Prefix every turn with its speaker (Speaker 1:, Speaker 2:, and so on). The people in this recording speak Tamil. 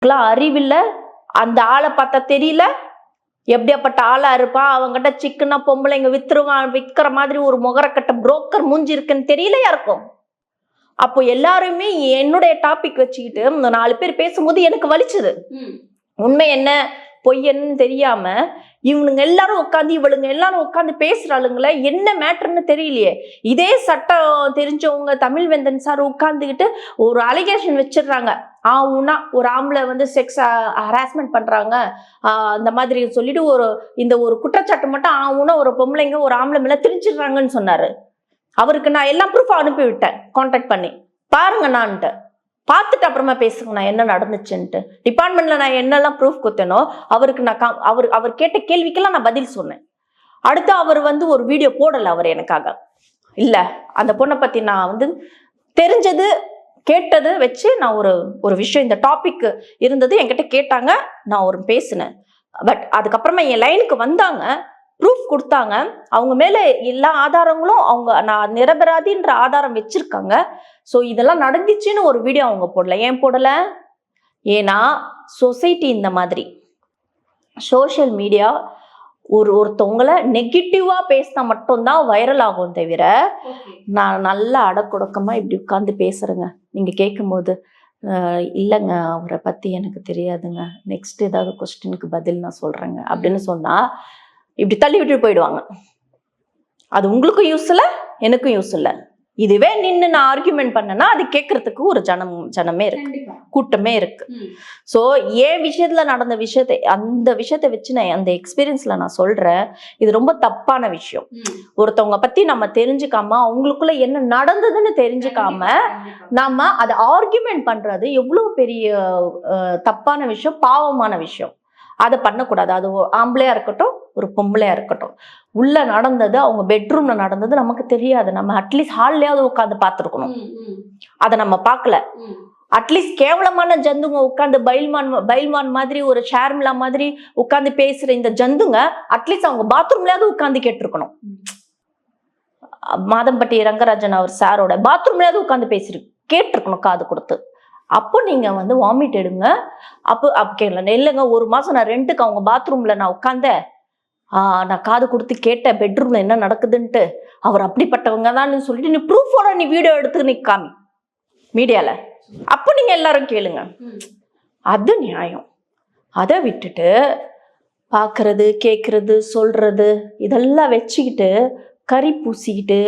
Speaker 1: அறிவில்ல, அந்த ஆளை பார்த்தா தெரியல, எப்படியாப்பட்ட ஆளா இருப்பா, அவங்ககிட்ட சிக்கனா பொம்பளைங்க விக்கிற மாதிரி ஒரு முகரக்கட்ட புரோக்கர் மூஞ்சி இருக்குன்னு தெரியல யாருக்கும். அப்போ எல்லாருமே என்னுடைய டாபிக் வச்சுக்கிட்டு 4 பேர் பேசும்போது எனக்கு வலிச்சுது. உண்மை என்ன பொய் என்னன்னு தெரியாம இவனுங்க எல்லாரும் உட்காந்து இவளுங்க எல்லாரும் உட்காந்து பேசுறாளுங்கள, என்ன மேட்டர்ன்னு தெரியலையே. இதே சட்டம் தெரிஞ்சவங்க தமிழ்வேந்தன் சார் உட்காந்துக்கிட்டு ஒரு அலிகேஷன் வச்சிடுறாங்க. ஆவுனா ஒரு ஆம்பளை செக்ஸ் ஹராஸ்மெண்ட் பண்றாங்க அந்த மாதிரி சொல்லிட்டு இந்த ஒரு குற்றச்சாட்டு மட்டும் ஆவுனா ஒரு பொம்பளைங்க ஒரு ஆம்பளை மேல திணிச்சிடுறாங்கன்னு சொன்னாரு. அவருக்கு நான் எல்லா ப்ரூஃப் அனுப்பி விட்டேன், கான்டாக்ட் பண்ணி பாருங்க நான்ட்டு. பார்த்துட்டு அப்புறமா பேசுங்க நான் என்ன நடந்துச்சுன்ட்டு. டிபார்ட்மெண்ட்ல நான் என்னெல்லாம் ப்ரூஃப் கொடுத்தேனோ அவருக்கு நான் அவர் கேட்ட கேள்விக்கெல்லாம் நான் பதில் சொன்னேன். அடுத்து அவர் ஒரு வீடியோ போடல அவர் எனக்காக. இல்ல அந்த பொண்ணை பத்தி நான் தெரிஞ்சது கேட்டது வச்சு நான் ஒரு விஷயம், இந்த டாபிக் இருந்தது என்கிட்ட கேட்டாங்க, நான் பேசினேன். பட் அதுக்கப்புறமா என் லைனுக்கு வந்தாங்க, ப்ரூஃப் கொடுத்தாங்க. அவங்க மேல எல்லா ஆதாரங்களும் நான் நிரபராதின்ற ஆதாரம் வச்சிருக்காங்க. ஸோ இதெல்லாம் நடந்துச்சுன்னு ஒரு வீடியோ அவங்க போடல. ஏன் போடல? ஏன்னா சொசைட்டி இந்த மாதிரி சோஷியல் மீடியா ஒருத்தவங்களை நெகட்டிவா பேசினா மட்டும்தான் வைரல் ஆகும் தவிர, நான் நல்லா அடக்குடக்கமா இப்படி உட்காந்து பேசுறேங்க. நீங்க கேட்கும்போது இல்லைங்க அவரை பத்தி எனக்கு தெரியாதுங்க, நெக்ஸ்ட் ஏதாவது கொஸ்டினுக்கு பதில் நான் சொல்றேங்க அப்படின்னு சொன்னா இப்படி தள்ளி விட்டு போயிடுவாங்க. அது உங்களுக்கும் யூஸ் இல்லை, எனக்கும் யூஸ் இல்லை. இதுவே நின்று நான் ஆர்கியூமெண்ட் பண்ணேன்னா அது கேட்கறதுக்கு ஒரு ஜனமே இருக்கு, கூட்டமே இருக்கு. ஸோ ஏன் விஷயத்துல நடந்த அந்த விஷயத்தை வச்சு நான் அந்த எக்ஸ்பீரியன்ஸ்ல நான் சொல்றேன், இது ரொம்ப தப்பான விஷயம். ஒருத்தவங்க பத்தி நம்ம தெரிஞ்சுக்காம அவங்களுக்குள்ள என்ன நடந்ததுன்னு தெரிஞ்சுக்காம நாம அதை ஆர்கியூமெண்ட் பண்றது எவ்வளவு பெரிய தப்பான விஷயம், பாவமான விஷயம். அதை பண்ணக்கூடாது. அது ஆம்பளையா இருக்கட்டும் ஒரு பொம்பளையா இருக்கட்டும், உள்ள நடந்தது அவங்க பெட்ரூம்ல நடந்தது நமக்கு தெரியாது. நம்ம அட்லீஸ்ட் ஹால்லையாவது உட்காந்து பார்த்துருக்கணும். அதை நம்ம பார்க்கல. அட்லீஸ்ட் கேவலமான ஜந்துங்க உட்காந்து பைல்மான் மாதிரி ஒரு ஷேர்மிலா மாதிரி உட்காந்து பேசுற இந்த ஜந்துங்க அட்லீஸ்ட் அவங்க பாத்ரூம்லயாவது உட்காந்து கேட்டிருக்கணும். மாதம்பட்டி ரங்கராஜன் அவர் சாரோட பாத்ரூம்லயாவது உட்காந்து கேட்டிருக்கணும் காது கொடுத்து. அப்போ நீங்க வாமிட் எடுங்க. அப்போ கேட்கல, இல்லைங்க 1 மாசம் நான் ரெண்டுக்கு அவங்க பாத்ரூம்ல நான் உட்காந்தேன், நான் காது கொடுத்து கேட்டேன் பெட்ரூம்ல என்ன நடக்குதுன்ட்டு, அவர் அப்படிப்பட்டவங்க தான் சொல்லிட்டு நீ ப்ரூஃபோட நீ வீடியோ எடுத்து நீ காமி மீடியால. அப்போ நீங்க எல்லாரும் கேளுங்க, அது நியாயம். அதை விட்டுட்டு பார்க்கறது கேட்கறது சொல்றது இதெல்லாம் வச்சுக்கிட்டு கறி பூசிக்கிட்டு